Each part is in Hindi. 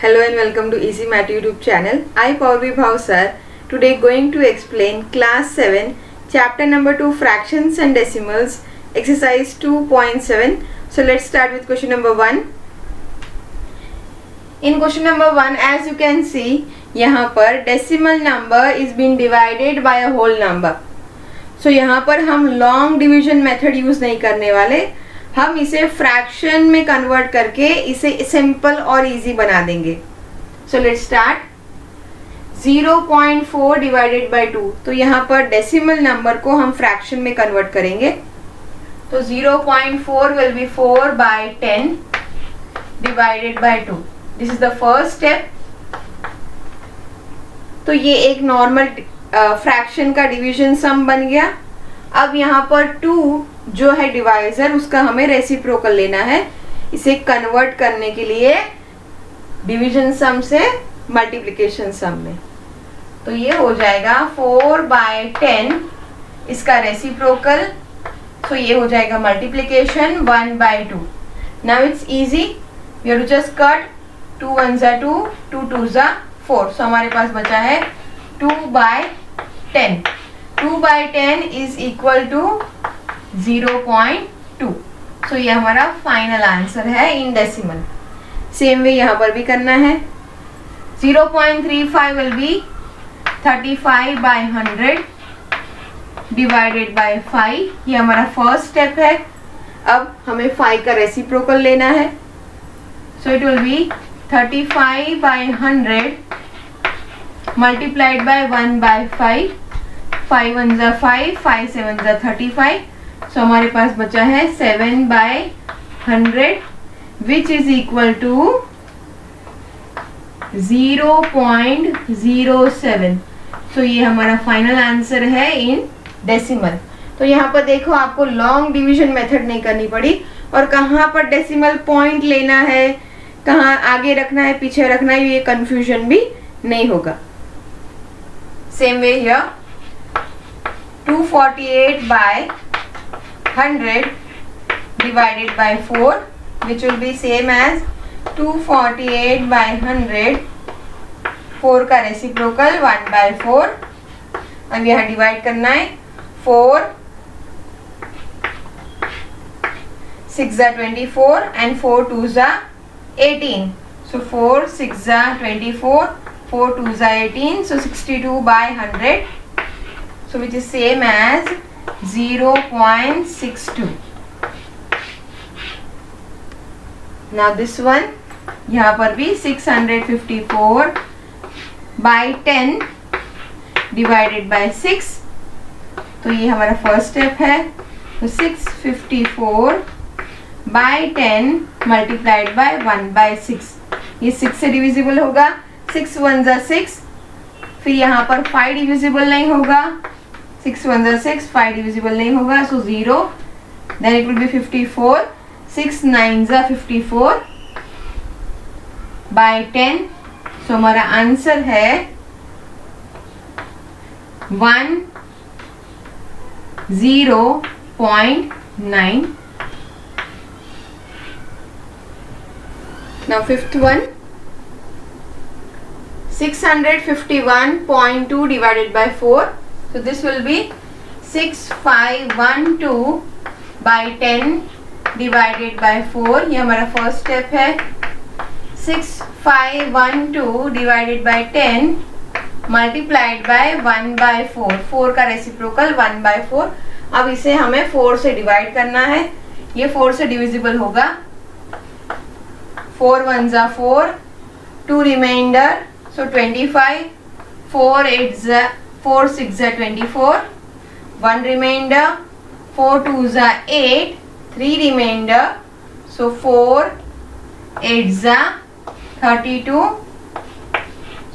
Hello and welcome to Easy Math YouTube channel. I Pauri Bhav sir. Today going to explain class 7 chapter number 2 fractions and decimals exercise 2.7. So let's start with question number 1. In question number 1 as you can see यहाँ पर decimal number is being divided by a whole number. So यहाँ पर हम long division method use नहीं करने वाले, हम इसे फ्रैक्शन में कन्वर्ट करके इसे सिंपल और इजी बना देंगे. So let's start. 0.4 divided by 2. तो यहाँ पर डेसिमल नंबर को हम फ्रैक्शन में कन्वर्ट करेंगे. तो 0.4 will be 4 by 10 divided by 2. This is the first step. तो ये एक नॉर्मल फ्रैक्शन का डिवीजन सम बन गया. अब यहाँ पर 2 जो है डिवाइजर, उसका हमें रेसिप्रोकल लेना है. इसे कन्वर्ट करने के लिए डिवीजन सम से मल्टीप्लिकेशन सम में. तो ये हो जाएगा 4 बाय 10 इसका रेसिप्रोकल. तो ये हो जाएगा multiplication 1 by 2. Now it's easy. We have to just cut 2 1 जा 2, 2 2 जा 4. सो हमारे पास बचा है 2 by 10. 2 by 10 is equal to 0.2. So ये हमारा फाइनल आंसर है इन डेसिमल. सेम वे यहाँ पर भी करना है. 0.35 will be 35 by 100 divided by 5. ये हमारा फर्स्ट स्टेप है. अब हमें 5 का रेसिप्रोकल लेना है. So it will be 35 by 100 multiplied by 1 by 5. 5 1 जा 5, 5 7 जा 35. सो हमारे पास बचा है 7 by 100 which is equal to 0.07. So ये हमारा फाइनल आंसर है इन डेसिमल. तो यहाँ पर देखो आपको लॉन्ग डिवीजन मेथड नहीं करनी पड़ी, और कहाँ पर डेसिमल पॉइंट लेना है, कहाँ आगे रखना है पीछे रखना है, ये कंफ्यूजन भी नहीं होगा. Same way here 248 by 100 divided by 4 which will be same as 248 by 100. 4 का रेसिप्रोकल 1 by 4. अब यहाँ डिवाइड करना है. 4 6 जा 24 and 4 2 जा 18. So 4 6 जा 24, 4 2 जा 18. So 62 by 100. So which is same as 0.62. Now this one, यहाँ पर भी 654 by 10 divided by 6. तो ये हमारा फर्स्ट स्टेप है. तो 654 by 10 multiplied by 1 by 6. ये 6 से डिविजिबल होगा. 6 1 जा 6. फिर यहाँ पर 5 डिविजिबल नहीं होगा. 6 1 जा 6, 5 डिविजिबल नहीं होगा. So 0. Then it will be 54. 6 9 जा 54 बाय 10. सो हमारा आंसर है 1,0.9. Now fifth one, 651.2 divided by 4. So this will be 6512 by 10 divided by 4. ये हमारा फर्स्ट स्टेप है. 6512 divided by 10 multiplied by 1 by 4. 4 का रेसिप्रोकल 1 by 4. अब इसे हमें 4 से डिवाइड करना है. ये 4 से डिविजिबल होगा. 4 1 जा 4, 2 रिमाइंडर. So 25, 4 8 जा 4 6 जा 24, 1 remainder. 4 2 जा 8, 3 remainder. So 4 8 जा 32.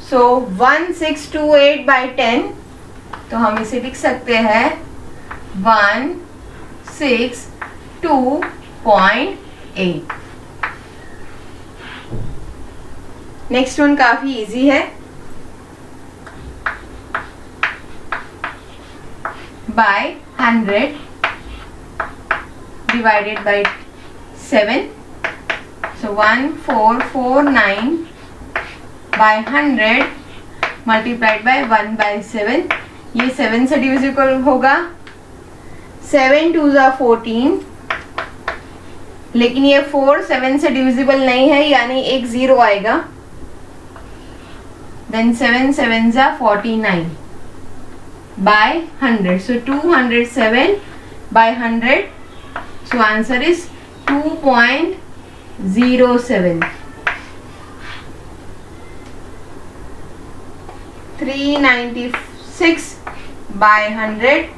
So 1628 by 10. तो हम इसे लिख सकते हैं 162.8. नेक्स्ट वन काफी इजी है. By 100 divided by 7. So 1449 by 100 multiplied by 1/7, ये 7 से डिविजिबल होगा। 7 2 ज़ा 14, लेकिन ये 4 7 से डिविजिबल नहीं है, यानी एक 0 आएगा। देन 7 7 ज़ा 49 by 100, so 207 by 100, so answer is 2.07। 396 by 100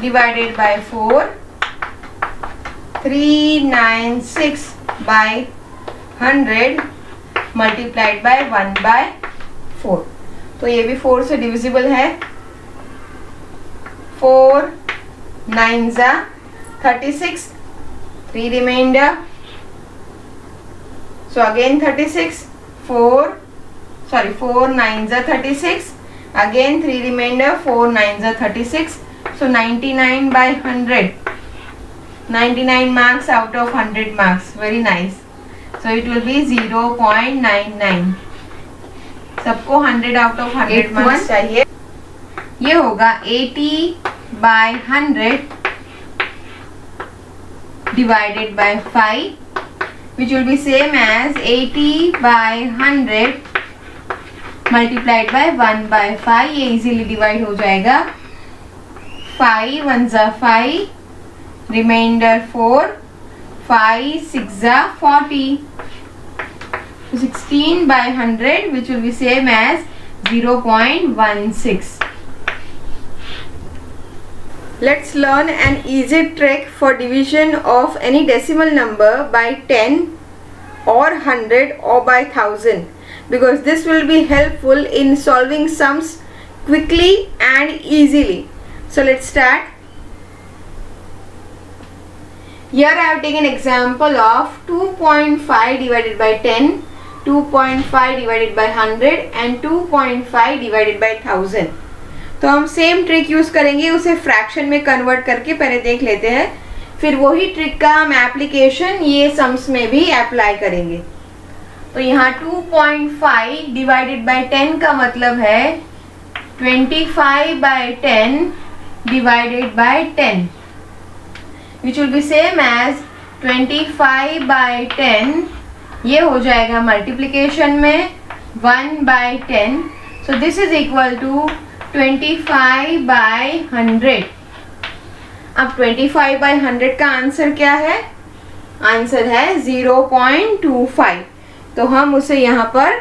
divided by 4, 396 by 100 multiplied by 1/4, तो ये भी 4 से डिविजिबल है। 4 9 ज़ा 36, 3 रिमाइंडर, सो अगेन 36, 4 9 ज़ा 36, अगेन 3 रिमाइंडर, 4 9 ज़ा 36, so 99 by 100, 99 marks out of 100 marks, very nice, so it will be 0.99। सबको 100 out of 100 marks चाहिए। ये होगा 80 by 100 divided by 5, which will be same as 80 by 100 multiplied by 1/5। ये easily divide हो जाएगा। 5 1 ज़ा 5, रिमाइंडर 4, 5 6 ज़ा 40, 16 by 100 which will be same as 0.16। Let's learn an easy trick for division of any decimal number by 10 or 100 or by 1000, because this will be helpful in solving sums quickly and easily. So let's start. Here I have taken example of 2.5 divided by 10, 2.5 divided by 100 and 2.5 divided by 1000। तो हम सेम ट्रिक यूज करेंगे, उसे फ्रैक्शन में कन्वर्ट करके पहले देख लेते हैं, फिर वही ट्रिक का हम एप्लीकेशन ये सम्स में भी अप्लाई करेंगे। तो यहाँ 2.5 डिवाइडेड बाय 10 का मतलब है 25 by 10 divided by 10, which will be same as 25 by 10, ये हो जाएगा मल्टीप्लिकेशन में 1/10, so this is equal to 25 by 100। अब 25 by 100 का आंसर क्या है? आंसर है 0.25, तो हम उसे यहाँ पर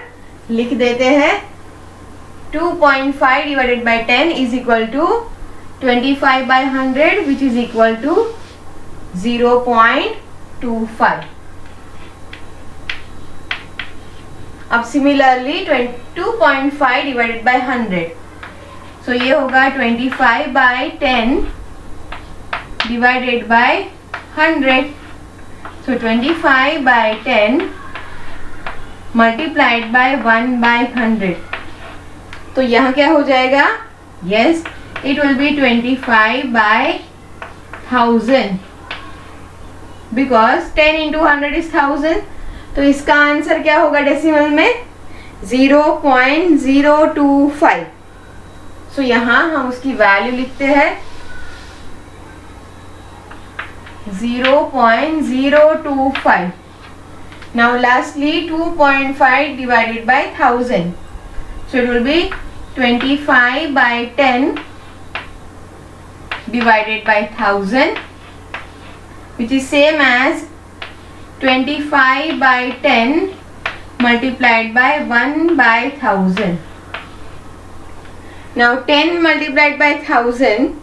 लिख देते हैं। 2.5 divided by 10 is equal to 25 by 100, which is equal to 0.25। अब सिमिलरली 2.5 डिवाइडेड बाय 100, सो ये होगा 25 by 10 divided bye 100, so 25 by 10 multiplied bye 1/100, तो यहाँ क्या हो जाएगा? Yes, it will B 25 by 1000, because 10 into 100 is 1000, तो इसका आंसर क्या होगा डेसिमल में? 0.025। सो यहाँ हम उसकी वैल्यू लिखते हैं 0.025। Now lastly 2.5 divided by 1000, so it will be 25 by 10 divided by 1000, which is same as 25 by 10 multiplied by 1/1000। Now 10 multiplied by 1000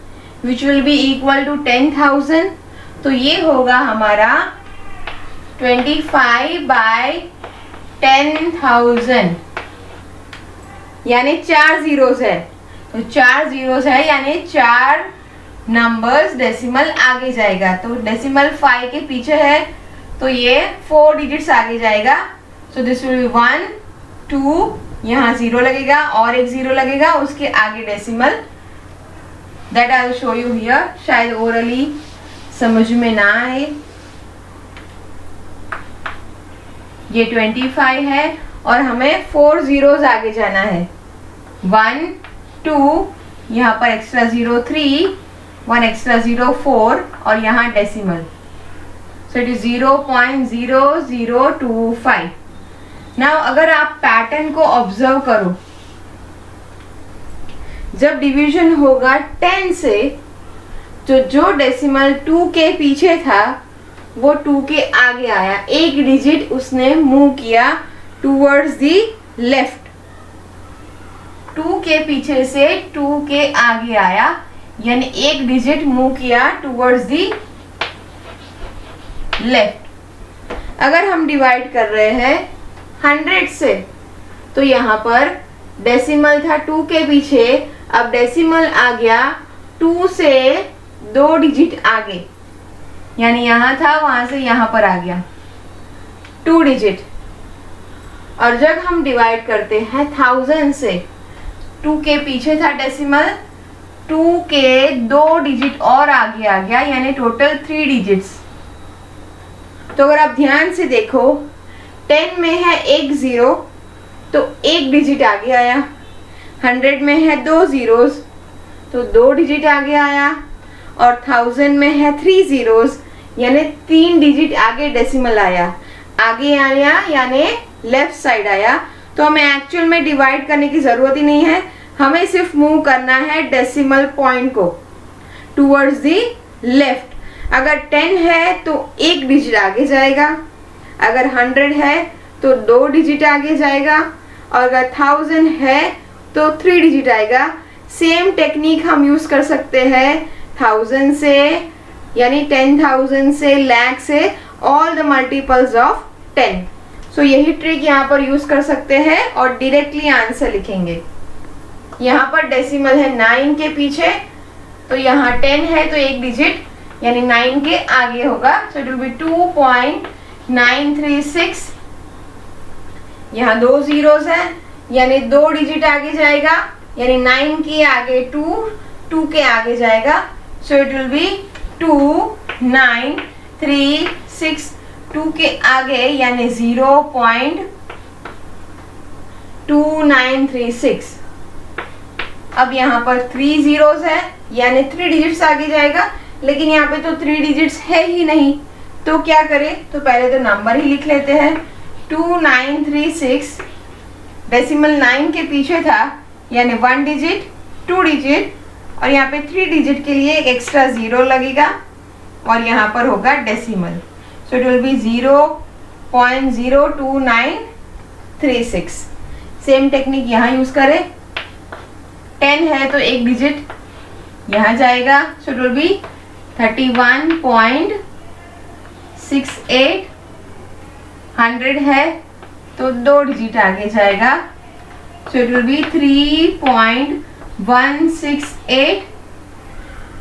which will be equal to 10,000, तो ये होगा हमारा 25 by 10,000, यानी 4 जीरोस है, तो 4 जीरोस है यानी 4 नंबर्स डेसिमल आगे जाएगा। तो डेसिमल 5 के पीछे है तो ये 4 डिजिट्स आगे जाएगा। सो दिस विल बी 1 2, यहाँ 0 लगेगा और एक 0 लगेगा, उसके आगे decimal, that I will show you here. शायद ओरली समझ में ना आए। ये 25 है और हमें 4 zeros आगे जाना है। 1 2, यहाँ पर एक्स्ट्रा 0 3, 1 एक्स्ट्रा 0 4 और यहाँ decimal, so it is 0.0025। Now अगर आप पैटर्न को ऑब्जर्व करो, जब डिवीजन होगा 10 से तो जो डेसिमल 2 के पीछे था वो 2 के आगे आया, एक डिजिट उसने मूव किया टूवर्ड्स दी लेफ्ट। 2 के पीछे से 2 के आगे आया, यानी एक डिजिट मूव किया टूवर्ड्स दी लेफ्ट। अगर हम डिवाइड कर रहे हैं 100 से तो यहाँ पर डेसिमल था 2 के पीछे, अब डेसिमल आ गया 2 से 2 डिजिट आगे, यानी यहाँ था वहां से यहाँ पर आ गया 2 डिजिट। और जब हम डिवाइड करते हैं 1000 से, 2 के पीछे था डेसिमल, 2 के 2 डिजिट और आगे आ गया, यानी टोटल 3 डिजिट्स। तो अगर आप ध्यान से देखो 10 में है एक 0 तो एक डिजिट आगे आया, 100 में है 2 zeros तो 2 डिजिट आगे आया, और 1000 में है 3 zeros यानी 3 डिजिट आगे डेसिमल आया, आगे आया यानी लेफ्ट साइड आया। तो हमें एक्चुअल में डिवाइड करने की ज़रूरत ही नहीं है, हमें सिर्फ मूव करना है डेसिमल पॉइंट को टूवर्ड्स दी लेफ्ट। अगर 10 है तो एक डिजिट आगे जाएगा, अगर 100 है तो 2 डिजिट आगे जाएगा, और अगर 1000 है तो 3 डिजिट आएगा। सेम टेक्निक हम यूज़ कर सकते हैं 1000 से, यानी 10,000 से, लाख से, ऑल द मल्टीपल्स ऑफ 10। सो यही ट्रिक यहाँ पर यूज़ कर सकते हैं और डायरेक्टली आंसर लिखेंगे। यहाँ पर डेसिमल है 9 के पीछे, तो यहाँ 10 है तो एक डिजिट यानी 9 के आगे होगा, सो इट विल बी 2.936। यहाँ 2 zeros है यानी 2 डिजिट आगे जाएगा, यानी 9 के आगे 2 के आगे जाएगा, सो इट विल बी 2.936। 2 के आगे यानी 0.2936। अब यहाँ पर 3 zeros है यानी 3 डिजिट्स आगे जाएगा, लेकिन यहाँ पे तो 3 डिजिट्स है ही नहीं, तो क्या करें, तो पहले तो नंबर ही लिख लेते हैं। 2936 डेसिमल 9 के पीछे था यानी 1 डिजिट, 2 डिजिट, और यहाँ पे 3 डिजिट के लिए एक एक्स्ट्रा 0 लगेगा और यहाँ पर होगा decimal, so it will B 0.02936। Same technique यहाँ यूज़ करें, 10 है तो एक डिजिट यहाँ जाएगा, सो इट विल बी 31.68। 100 है तो 2 डिजिट आगे जाएगा, सो इट विल बी 3.168।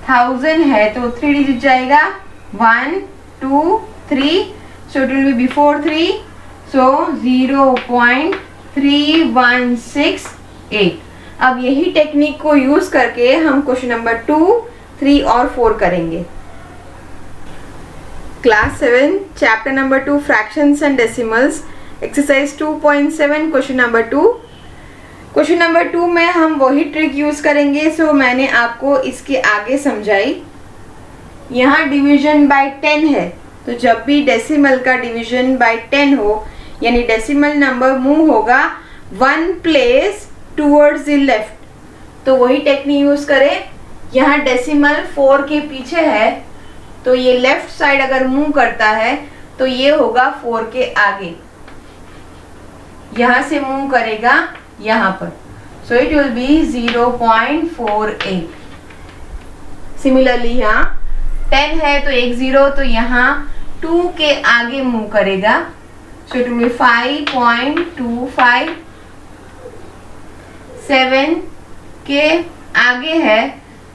1000 है तो 3 डिजिट जाएगा, 1 2 3, सो इट विल बी बिफोर 3, सो 0.3168। अब यही टेक्निक को यूज करके हम क्वेश्चन नंबर 2, 3 और 4 करेंगे। Class 7 chapter number 2 fractions and decimals, exercise 2.7 question number 2। Question number 2 में हम वही ट्रिक यूज़ करेंगे, सो मैंने आपको इसके आगे समझाई। यहाँ डिवीजन बाय 10 है, तो जब भी डेसिमल का डिवीजन बाय 10 हो यानी डेसिमल नंबर मूव होगा 1 प्लेस टूवर्ड्स द लेफ्ट, तो वही टेक्निक यूज़ करें। यहाँ डेसिमल 4 के पीछे है तो ये लेफ्ट साइड अगर मूव करता है तो ये होगा 4 के आगे, यहाँ से मूव करेगा यहाँ पर, सो इट विल बी 0.48। सिमिलरली यहाँ 10 है तो एक 0 तो यहाँ 2 के आगे मूव करेगा, सो इट विल बी 5.25। 7 के आगे है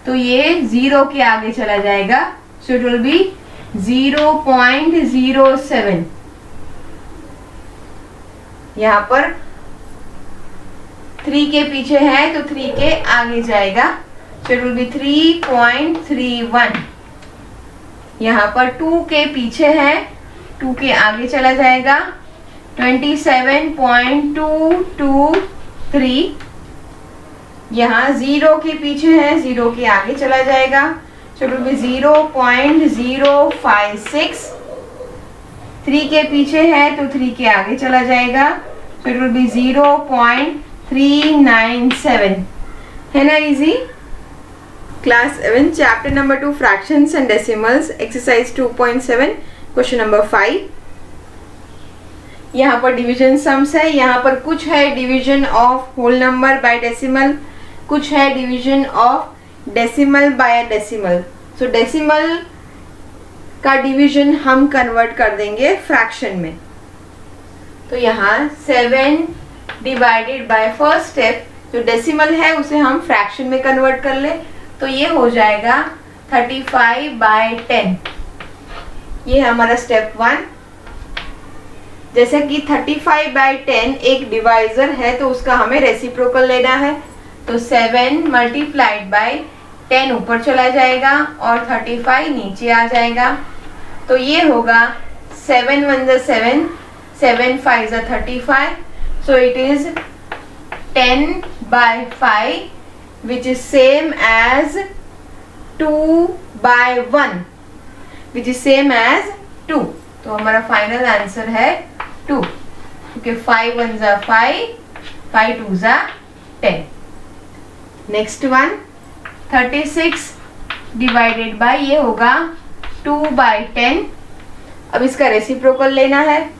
तो ये 0 के आगे चला जाएगा, सो इट विल बी 0.07। यहाँ पर 3 के पीछे है तो 3 के आगे जाएगा, सो इट विल बी 3.31। यहाँ पर 2 के पीछे है, 2 के आगे चला जाएगा, 27.223, यहाँ 0 के पीछे है, 0 के आगे चला जाएगा, so it will be 0.056, 3 के पीछे है तो 3 के आगे चला जाएगा, so it will be 0.397, है ना easy. Class 7 chapter number 2 fractions and decimals exercise 2.7 question number 5। यहाँ पर डिवीजन सम्स है, यहाँ पर कुछ है division of whole number by decimal, कुछ है division of decimal by decimal. So decimal का डिवीजन हम कन्वर्ट कर देंगे फ्रैक्शन में। तो यहाँ 7 डिवाइडेड बाय फर्स्ट स्टेप, जो डेसिमल है उसे हम फ्रैक्शन में कन्वर्ट कर ले, तो ये हो जाएगा 35/10। ये है हमारा स्टेप 1। जैसे कि 35/10 एक डिवाइजर है तो उसका हमें रेसिप्रोकल लेना है, तो 7 मल्टीप्लाइड बाय 10 ऊपर चला जाएगा और 35 नीचे आ जाएगा। तो ये होगा 7 1 ज़ा 7, 7 5 ज़ा 35, so it is 10/5 which is same as 2/1 which is same as 2। तो हमारा फाइनल आंसर है 2, क्योंकि 5 1 ज़ा 5, 5 2 ज़ा 10। नेक्स्ट वन 36 डिवाइडेड बाय, ये होगा 2/10। अब इसका रेसिप्रोकल लेना है,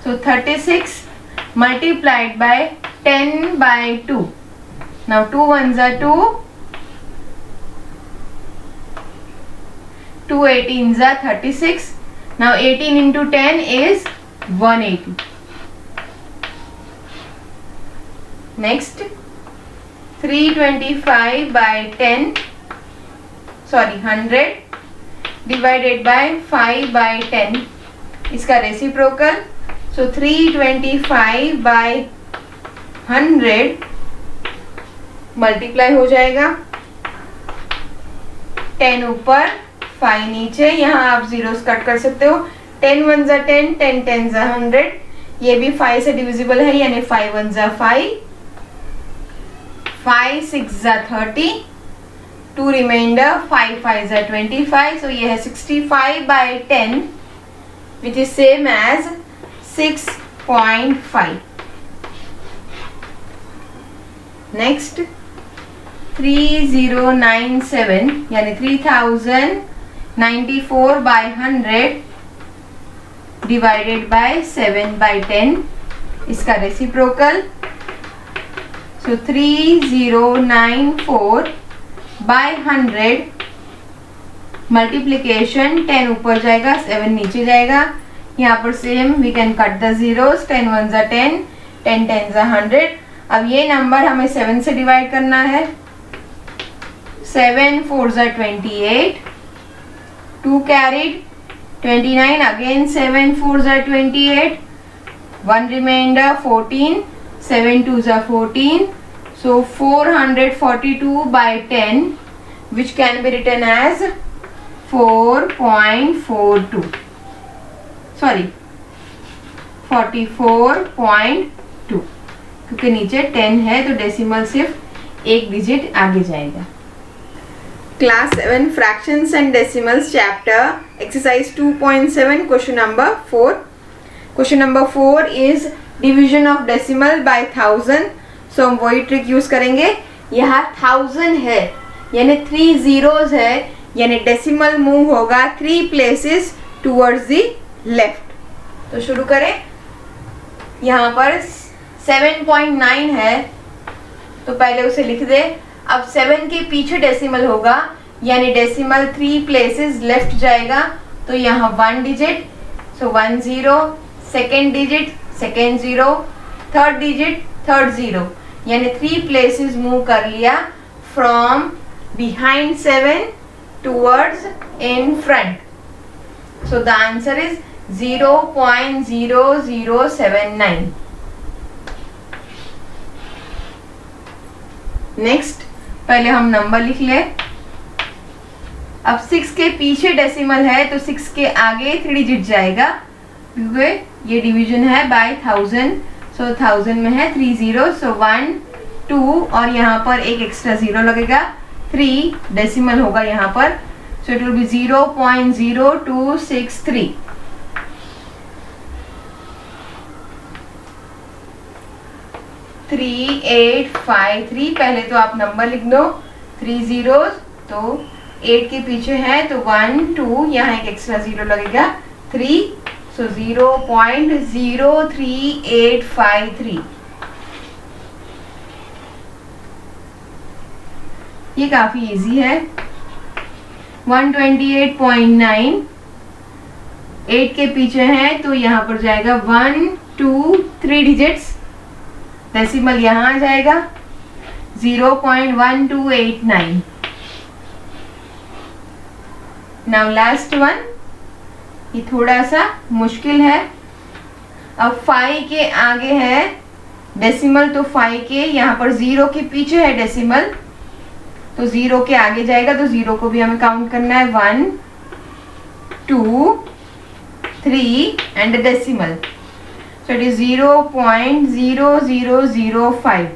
तो 36 मल्टीप्लाइड बाय 10/2। नाउ 2 1 ज़ा 2, 2 18 ज़ा 36। Now 18 into 10 is 180। Next 325/10, sorry 100 divided bye 5/10, इसका रेसिप्रोकल, सो 325/100 मल्टीप्लाई हो जाएगा, 10 ऊपर 5 नीचे, यहाँ आप जीरोस कट कर सकते हो। 10 1 ज़ा 10, 10 10 ज़ा 100, ये भी 5 से डिविजिबल है, यानी 5 1 ज़ा 5, 5 6 ज़ा 30, 2 रिमाइंडर, 5 5 ज़ा 25, सो ये है 65/10 which is same as 6.5। Next 3097 यानी 3094/100 डिवाइडेड बाय 7/10, इसका रेसिप्रोकल, सो 3094/100 मल्टीप्लीकेशन, 10 ऊपर जाएगा, 7 नीचे जाएगा, यहाँ पर same we can cut the zeros, 10 1 ज़ा 10, 10 10 ज़ा 100। अब ये नंबर हमें 7 से डिवाइड करना है, 7 4 ज़ा 28, 2 carried, 29 again, 7 4 ज़ा 28, 1 remainder 14, 7 2 ज़ा 14, so 442/10 which can be written as 4.42, sorry 44.2, क्योंकि नीचे 10 है तो डेसिमल सिर्फ एक डिजिट आगे जाएगा। Class 7 fractions and decimals chapter exercise 2.7 question number 4। Question number 4 is division of decimal by 1000। So हम वही ट्रिक यूज करेंगे। यहाँ 1000 है यानी 3 जीरोस है, यानी डेसिमल मूव होगा 3 प्लेसेस टुवर्ड्स द लेफ्ट। तो शुरू करें। यहाँ पर 7.9 है तो पहले उसे लिख दे। अब 7 के पीछे डेसिमल होगा यानी डेसिमल 3 प्लेसेस लेफ्ट जाएगा, तो यहाँ 1 डिजिट, सो 1 0, second digit second 0, third digit third 0, यानी 3 प्लेसेस मूव कर लिया from behind 7 towards in front. So the answer is 0.0079। Next पहले हम नंबर लिख ले। अब 6 के पीछे डेसिमल है तो 6 के आगे 3 डिजिट जाएगा, क्योंकि ये डिवीजन है बाय 1000, सो 1000 में है 3 जीरो, सो 1 2 और यहाँ पर एक एक्स्ट्रा जीरो लगेगा, 3 डेसिमल होगा यहाँ पर, सो इट विल बी 0.0263। थ्री 853, पहले तो आप नंबर लिख दो, 3 जीरोस, तो 8 के पीछे है तो 1 2, यहाँ एक एक्स्ट्रा जीरो लगेगा 3, सो 0.03853। ये काफी इजी है। 128.9, 8 के पीछे है तो यहाँ पर जाएगा 1 2 3 डिजिट्स, डेसिमल यहाँ आ जाएगा 0.1289। नाउ लास्ट वन, ये थोड़ा सा मुश्किल है। अब 5 के आगे है डेसिमल, तो 5 के यहाँ पर 0 के पीछे है डेसिमल, तो 0 के आगे जाएगा, तो 0 को भी हमें काउंट करना है, 1 2 3 and decimal, so it is 0.0005।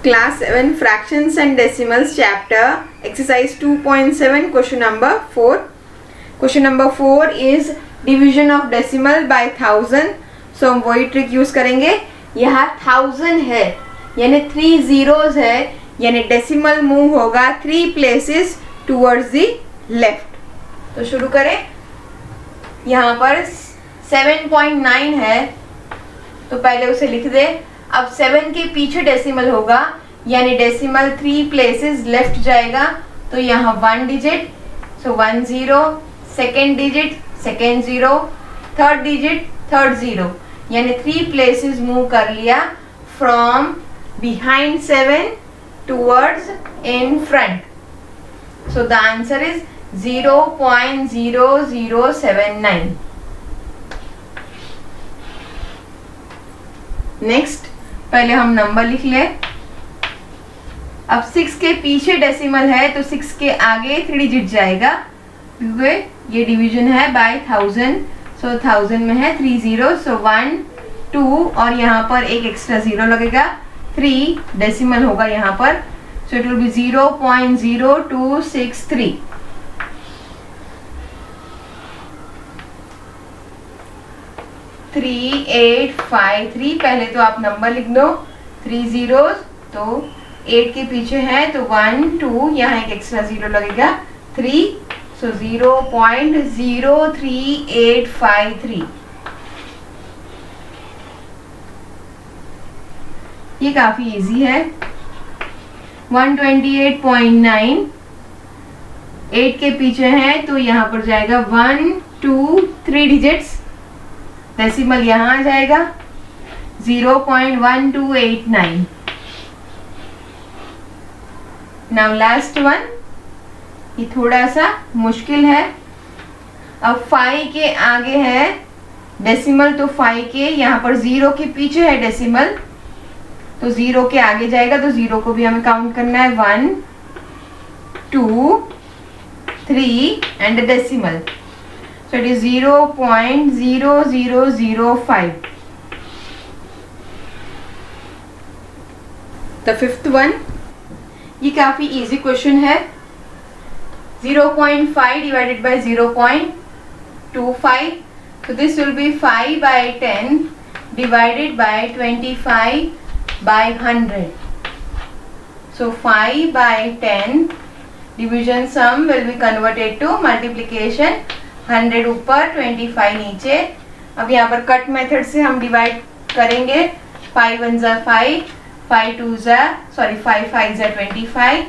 Class 7 Fractions and Decimals chapter exercise 2.7 question number 4। Question number 4 is division of decimal by 1000। so हम वही ट्रिक यूज करेंगे। यहाँ 1000 है यानी 3 zeros है, यानी डेसिमल मूव होगा 3 places towards the left। तो शुरू करें। यहाँ पर 7.9 है तो पहले उसे लिख दे। अब 7 के पीछे डेसिमल होगा यानी डेसिमल 3 प्लेसेस लेफ्ट जाएगा, तो यहाँ 1 डिजिट, सो 1 0, second digit second 0, third digit third 0, यानी 3 प्लेसेस मूव कर लिया from behind 7 towards in front. So the answer is 0.0079। Next, पहले हम नंबर लिख ले। अब 6 के पीछे डेसिमल है तो 6 के आगे 3 डिजिट जाएगा, क्योंकि ये डिवीजन है बाय 1000, सो 1000 में है 3 जीरो, सो 1 2 और यहाँ पर एक एक्स्ट्रा जीरो लगेगा, 3 डेसिमल होगा यहाँ पर, सो इट विल बी 0.0263। थ्री 853, पहले तो आप नंबर लिख दो, 3 जीरोस, तो 8 के पीछे है तो 1 2, यहाँ एक एक्स्ट्रा जीरो लगेगा 3, सो 0.03853। ये काफी इजी है। 128.9, 8 के पीछे है तो यहाँ पर जाएगा 1 2 3 डिजिट्स, डेसिमल यहाँ आ जाएगा 0.1289। नाउ लास्ट वन, ये थोड़ा सा मुश्किल है। अब 5 के आगे है डेसिमल, तो 5 के यहाँ पर 0 के पीछे है डेसिमल, तो 0 के आगे जाएगा, तो 0 को भी हमें काउंट करना है, 1 2 3 and decimal, so it is 0.0005। The fifth one, ये काफी इजी क्वेश्चन है। 0.5 divided by 0.25, so this will be 5 by 10 divided by 25 by 100, so 5 by 10 division sum will be converted to multiplication, 100 ऊपर 25 नीचे। अब यहाँ पर कट मेथड से हम डिवाइड करेंगे, 5 1 जा 5, 5 2 जा 5 5 जा 25,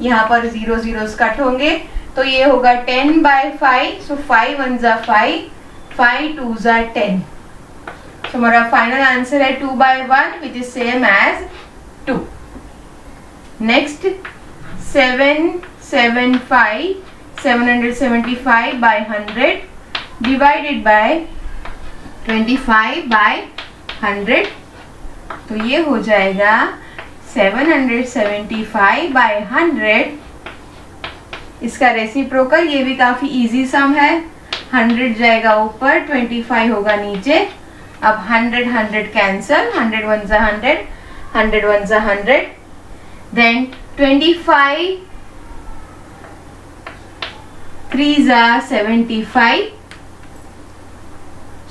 यहाँ पर 0 zeros कट होंगे, तो ये होगा 10 by 5, सो 5 1 जा 5, 5 2 जा 10, सो हमारा फाइनल आंसर है 2 by 1 which is same as 2। Next, 775 by 100 divided by 25 by 100, तो ये हो जाएगा 775 by 100 इसका रेसिप्रोकल, ये भी काफी इजी सम है। 100 जाएगा ऊपर, 25 होगा नीचे। अब 100 100 कैंसल, 100 1 जा 100, 100 1 जा 100, देन 25 3 जा 75,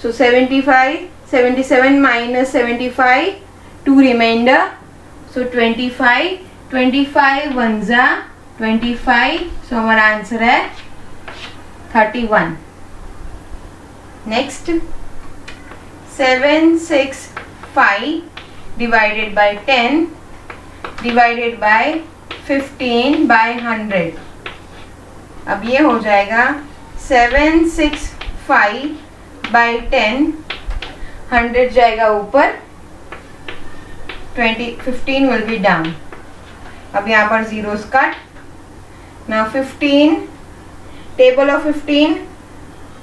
so 75 77 minus 75, 2 remainder, so 25 25 1 जा 25, so हमारा आंसर है 31। Next 765 divided by 10 divided by 15 by 100। अब ये हो जाएगा 765 बाय 10, 100 जाएगा ऊपर, 15 विल बी डाउन। अब यहाँ पर zeros cut. Now 15, table of 15,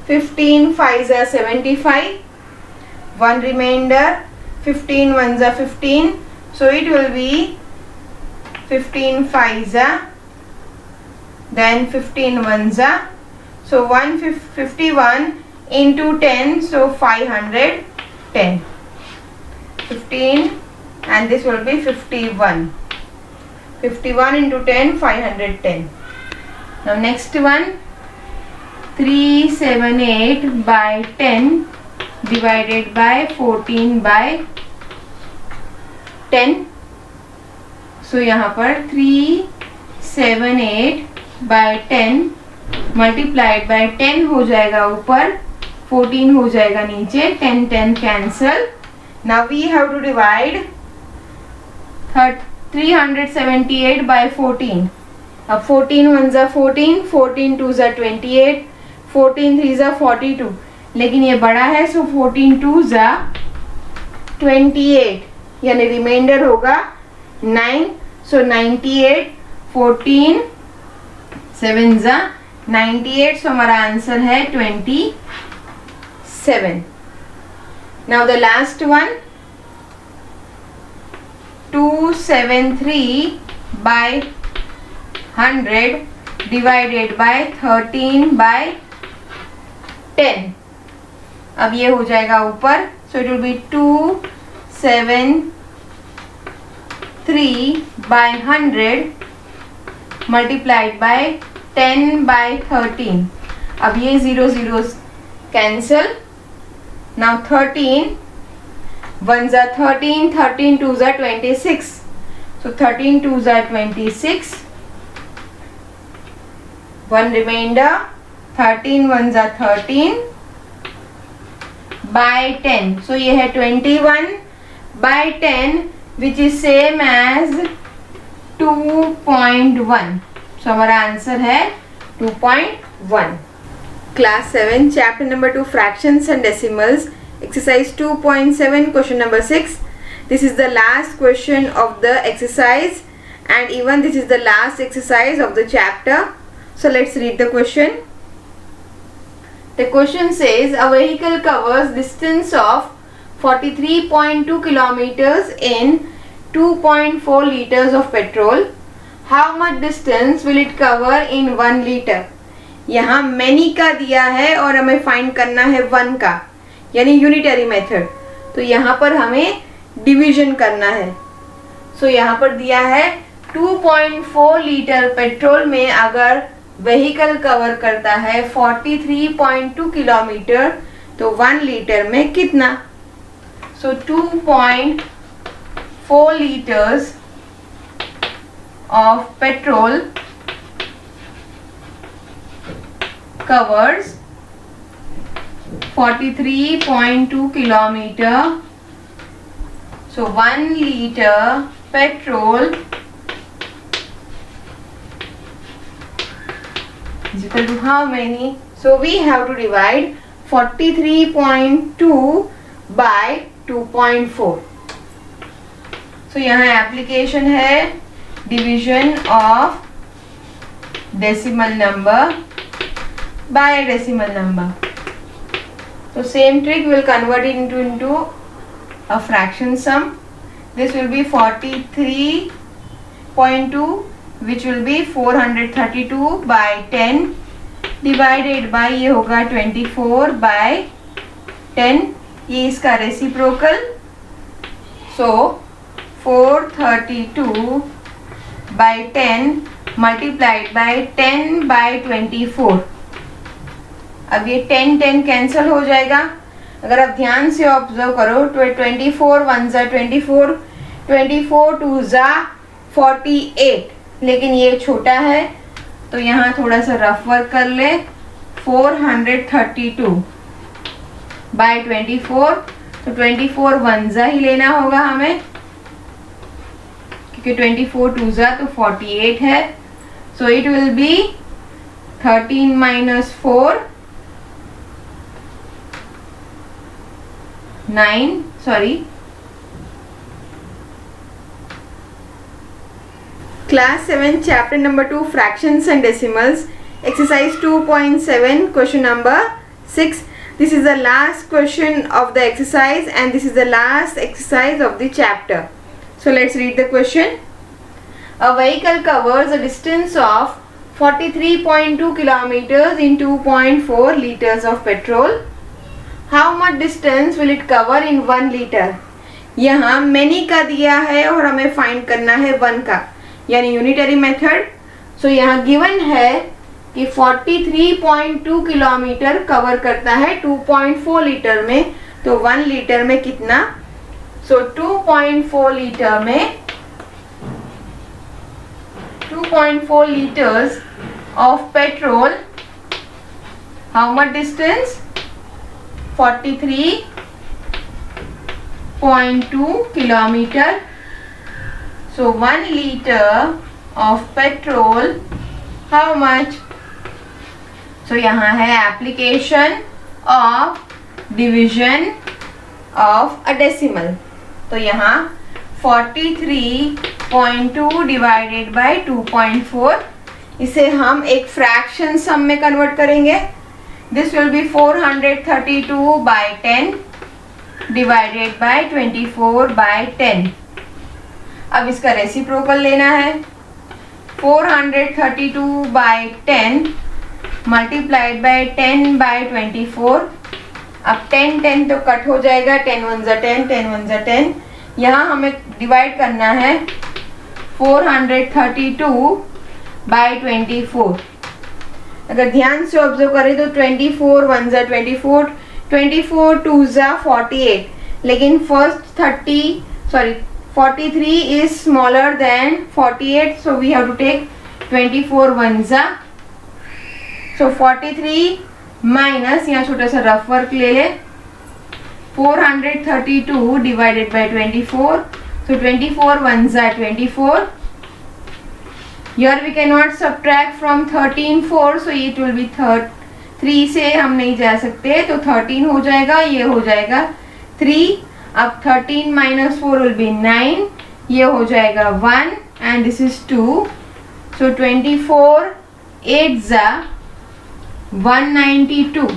15 5 जा 75, 1 remainder, 15 1 जा 15, so it will be 15 5 जा, then 15 1 जा, so 151 into 10, so 510, 15 and this will be 51, 51 into 10 510. Now next one 378 by 10 divided by 14 by 10, so यहाँ पर 378 by 10 multiplied by 10 हो जाएगा ऊपर, 14 हो जाएगा नीचे, 10 10 cancel. Now we have to divide 378 by 14. अब 14 1 जा 14, 14 2 जा 28, 14 3 जा 42, लेकिन ये बड़ा है, सो 14 2 जा 28, यानी रिमाइंडर होगा 9, सो 98, 14 7 जा 98, सो हमारा आंसर है 27। Now the last one 273 by 100 divided by 13 by 10। अब ये हो जाएगा ऊपर, so it will be 273 by 100 multiplied by 10 by 13। अब ये 0 zeros cancel. Now 13 1 जा 13, 13 2 जा 26, so 13 2 जा 26, 1 remainder, 13 1 जा 13 by 10, so ये है 21 by 10 which is same as 2.1, so हमारा आंसर है 2.1। Class 7 chapter number 2 fractions and decimals, exercise 2.7 question number 6. This is the last question of the exercise and even this is the last exercise of the chapter. So let's read the question. The question says a vehicle covers distance of 43.2 kilometers in 2.4 liters of petrol. How much distance will it cover in 1 liter? यहाँ many का दिया है और हमें find करना है 1 का, यानी यूनिटरी मेथड। तो यहाँ पर हमें डिवीजन करना है। सो यहाँ पर दिया है 2.4 लीटर पेट्रोल में अगर व्हीकल कवर करता है 43.2 किलोमीटर, तो 1 लीटर में कितना? सो 2.4 litres of petrol covers 43.2 kilometer, so 1 liter petrol is equal to how many? So we have to divide 43.2 by 2.4. so यहाँ एप्लीकेशन है division of decimal number by decimal number. So same trick, will convert it into a fraction sum. This will be 43.2 which will be 432 by 10 divided by ये होगा 24 बाय 10, ये इसका reciprocal. So 432 by 10 multiplied by 10 by 24। अब ये 10 कैंसिल हो जाएगा। अगर आप ध्यान से ऑब्जर्व करो तो 24 1 ज़ा 24, 24 2 ज़ा 48, लेकिन ये छोटा है तो यहाँ थोड़ा सा रफ वर्क कर ले। 432 बाय 24, तो 24 1 ज़ा ही लेना होगा हमें, क्योंकि 24 2 ज़ा तो 48 है। So it will B 13 minus 4 9, sorry. Class 7 chapter number 2 fractions and decimals, exercise 2.7, question number 6. This is the last question of the exercise and this is the last exercise of the chapter. So let's read the question. A vehicle covers a distance of 43.2 kilometers in 2.4 liters of petrol. How much distance will it cover in 1 liter? यहाँ many का दिया है और हमें find करना है 1 का, यानी यूनिटरी मेथड। सो यहाँ गिवन है कि 43.2 किलोमीटर कवर करता है 2.4 लीटर में, तो 1 लीटर में कितना? सो 2.4 लीटर में 2.4 litres of petrol, how much distance? 43.2 kilometre. So 1 liter of petrol, how much? So यहाँ है application of division of a decimal. तो यहाँ 43.2 divided by 2.4, इसे हम एक fraction sum में convert करेंगे। This will be 432 by 10 divided by 24 by 10. अब इसका रेसिप्रोकल लेना है। 432 बाय 10 मल्टीप्लाइड बाय 10 बाय 24। अब 10 तो कट हो जाएगा, 10 1 ज़ा 10, 10 1 ज़ा 10। यहाँ हमें डिवाइड करना है 432 बाय 24। अगर ध्यान से ऑब्जर्व करें तो 24 1 ज़ा 24, 24 2 ज़ा 48, लेकिन first 43 is smaller than 48, so we have to take 24 1 ज़ा। So 43 माइनस, यहाँ छोटा सा रफ वर्क ले ले, 432 डिवाइडेड बाय 24, so 24 1 ज़ा 24। Here we cannot subtract from 13 4, so it will be 3 से हम नहीं जा सकते, तो 13 हो जाएगा, ये हो जाएगा 3। अब 13 माइनस 4 विल बी 9, ये हो जाएगा 1 एंड दिस इज 2। सो 24 8 ज़ा 192।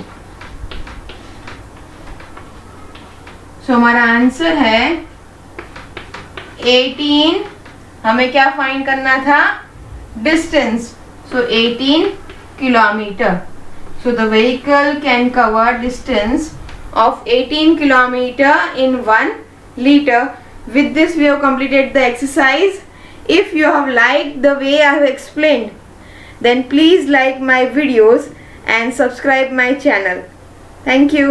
सो हमारा आंसर है 18। हमें क्या फाइंड करना था? Distance. So 18 kilometre. So the vehicle can cover distance of 18 kilometer in 1 liter. With this we have completed the exercise. If you have liked the way I have explained, then please like my videos and subscribe my channel. Thank you.